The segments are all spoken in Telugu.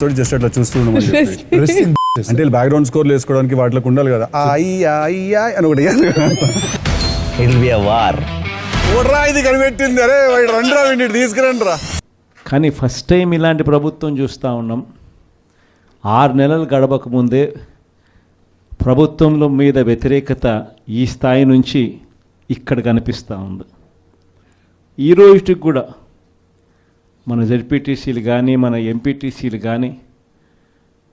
జస్ట్ అట్లా చూస్తూ అంటే బ్యాక్గ్రౌండ్ స్కోర్లు వేసుకోవడానికి వాటికి ఉండాలి కదా అని ఒకటి ఇది కనిపెట్టింది. అరే రండిరా వీటిని తీసుకురండి రా. కానీ ఫస్ట్ టైం ఇలాంటి ప్రభుత్వం చూస్తూ ఉన్నాం. 6 నెలలు గడవక ముందే ప్రభుత్వంలో మీద వ్యతిరేకత ఈ స్థాయి నుంచి ఇక్కడ కనిపిస్తూ ఉంది. ఈ రోజుకి కూడా మన జెడ్పీటీసీలు కానీ, మన ఎంపీటీసీలు కానీ,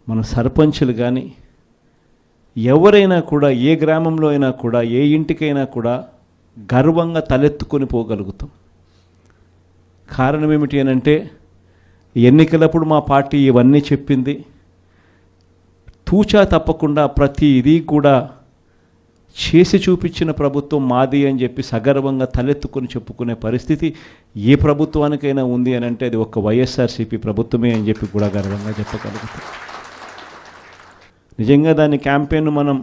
మన సర్పంచులు కానీ, ఎవరైనా కూడా ఏ గ్రామంలో అయినా కూడా, ఏ ఇంటికైనా కూడా గర్వంగా తలెత్తుకొని పోగలుగుతాం. కారణం ఏమిటి అనంటే, ఎన్నికలప్పుడు మా పార్టీ ఇవన్నీ చెప్పింది. తూచా తప్పకుండా ప్రతి ఇది కూడా చేసి చూపించిన ప్రభుత్వం మాది అని చెప్పి సగర్వంగా తలెత్తుకొని చెప్పుకునే పరిస్థితి ఏ ప్రభుత్వానికైనా ఉంది అని అంటే అది ఒక వైఎస్ఆర్సీపీ ప్రభుత్వమే అని చెప్పి కూడా గర్వంగా చెప్పగలుగుతాం. నిజంగా దాని క్యాంపెయిన్ మనం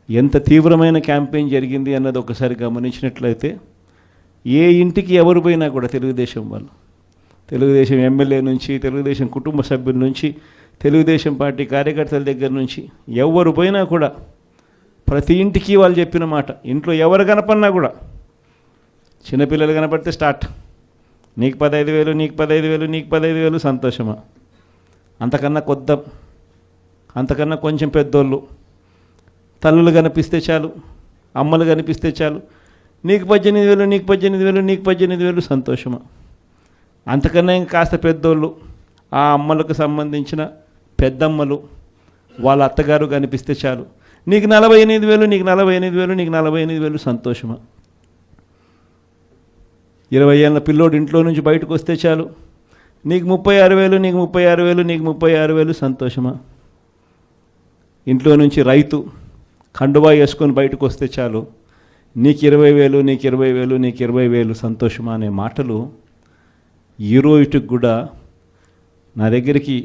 ఎంత తీవ్రమైన క్యాంపెయిన్ జరిగింది అన్నది ఒకసారి గమనించినట్లయితే, ఏ ఇంటికి ఎవరు పోయినా కూడా తెలుగుదేశం వాళ్ళు, తెలుగుదేశం ఎమ్మెల్యే నుంచి, తెలుగుదేశం కుటుంబ సభ్యుల నుంచి, తెలుగుదేశం పార్టీ కార్యకర్తల దగ్గర నుంచి ఎవరు పోయినా కూడా ప్రతి ఇంటికి వాళ్ళు చెప్పిన మాట, ఇంట్లో ఎవరు కనపడినా కూడా, చిన్నపిల్లలు కనపడితే స్టార్ట్, నీకు 15,000, నీకు 15,000, నీకు 15,000, సంతోషమా? అంతకన్నా కొద్దాం, అంతకన్నా కొంచెం పెద్దోళ్ళు, తల్లులు కనిపిస్తే చాలు, అమ్మలు కనిపిస్తే చాలు, నీకు 18,000, నీకు 18,000, నీకు 18,000, సంతోషమా? అంతకన్నా ఇంకా కాస్త పెద్దోళ్ళు, ఆ అమ్మలకు సంబంధించిన పెద్దమ్మలు, వాళ్ళ అత్తగారు కనిపిస్తే చాలు, నీకు 48,000, నీకు 48,000, నీకు 48,000, సంతోషమా? 20 ఏళ్ళ పిల్లోడు ఇంట్లో నుంచి బయటకు వస్తే చాలు, నీకు 36,000, నీకు 36,000, నీకు 36,000, సంతోషమా? ఇంట్లో నుంచి రైతు కండువా వేసుకొని బయటకు వస్తే చాలు, నీకు 20,000, నీకు 20,000, నీకు 20,000, సంతోషమా అనే మాటలు ఈ రోజుకి కూడా నా దగ్గరికి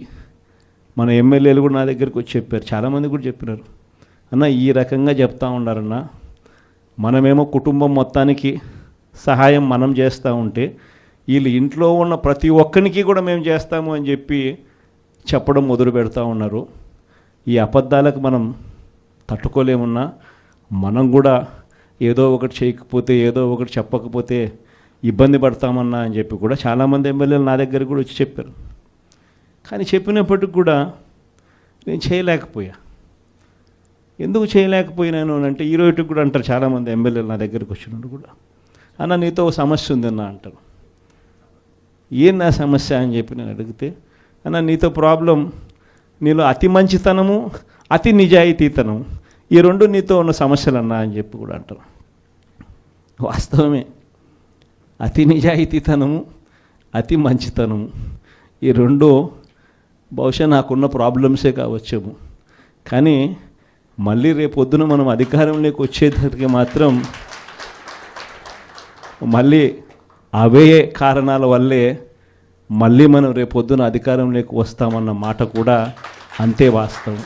మన ఎమ్మెల్యేలు కూడా నా దగ్గరికి వచ్చి చెప్పారు. చాలామంది కూడా చెప్పినారు, అన్న ఈ రకంగా చెప్తా ఉన్నారన్న, మనమేమో కుటుంబం మొత్తానికి సహాయం మనం చేస్తూ ఉంటే వీళ్ళు ఇంట్లో ఉన్న ప్రతి ఒక్కరికి కూడా మేము చేస్తాము అని చెప్పి చెప్పడం మొదలు పెడతా ఉన్నారు. ఈ అబద్ధాలకు మనం తట్టుకోలేమున్నా, మనం కూడా ఏదో ఒకటి చేయకపోతే, ఏదో ఒకటి చెప్పకపోతే ఇబ్బంది పడతామన్నా అని చెప్పి కూడా చాలామంది ఎమ్మెల్యేలు నా దగ్గర కూడా వచ్చి చెప్పారు. కానీ చెప్పినప్పటికి కూడా నేను చేయలేకపోయా. ఎందుకు చేయలేకపోయినాను అంటే, ఈ రోజుకి కూడా అంటారు చాలామంది ఎమ్మెల్యేలు నా దగ్గరికి వచ్చినట్టు కూడా, అన్న నీతో ఒక సమస్య ఉందన్న అంటారు. ఏం నా సమస్య అని చెప్పి నేను అడిగితే, అన్న నీతో ప్రాబ్లం, నీలో అతి మంచితనము, అతి నిజాయితీతనం, ఈ రెండు నీతో ఉన్న సమస్యలు అన్నా అని చెప్పి కూడా అంటారు. వాస్తవమే, అతి నిజాయితీతనము, అతి మంచితనము, ఈ రెండు బహుశా నాకున్న ప్రాబ్లమ్సే కావచ్చేమో. కానీ మళ్ళీ రేపొద్దున మనం అధికారంలోకి వచ్చేసరికి మాత్రం మళ్ళీ అవే కారణాల వల్లే మళ్ళీ మనం రేపొద్దున అధికారంలోకి వస్తామన్న మాట కూడా అంతే వాస్తవం.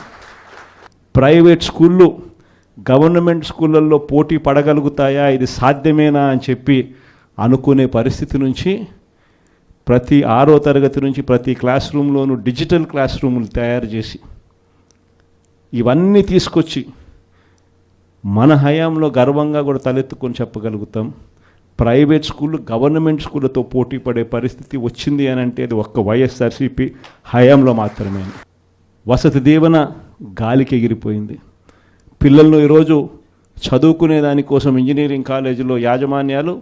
ప్రైవేట్ స్కూళ్ళు గవర్నమెంట్ స్కూళ్ళల్లో పోటీ పడగలుగుతాయా, ఇది సాధ్యమేనా అని చెప్పి అనుకునే పరిస్థితి నుంచి ప్రతి 6వ తరగతి నుంచి ప్రతి క్లాస్ రూమ్లోనూ డిజిటల్ క్లాస్ రూములు తయారు చేసి ఇవన్నీ తీసుకొచ్చి మన హయాంలో గర్వంగా కూడా తలెత్తుకొని చెప్పగలుగుతాం. ప్రైవేట్ స్కూళ్ళు గవర్నమెంట్ స్కూళ్ళతో పోటీ పడే పరిస్థితి వచ్చింది అని అంటే అది ఒక్క వైఎస్ఆర్సీపీ హయాంలో మాత్రమే. వసతి దీవెన గాలికి ఎగిరిపోయింది. పిల్లలను ఈరోజు చదువుకునే దానికోసం ఇంజనీరింగ్ కాలేజీలో యాజమాన్యాలు,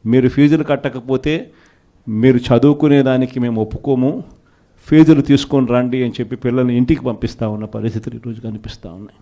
మీరు ఫీజులు కట్టకపోతే మీరు చదువుకునే దానికి మేము ఒప్పుకోము, ఫీజులు తీసుకొని రండి అని చెప్పి పిల్లల్ని ఇంటికి పంపిస్తూ ఉన్న పరిస్థితులు ఈరోజు కనిపిస్తూ ఉన్నాయి.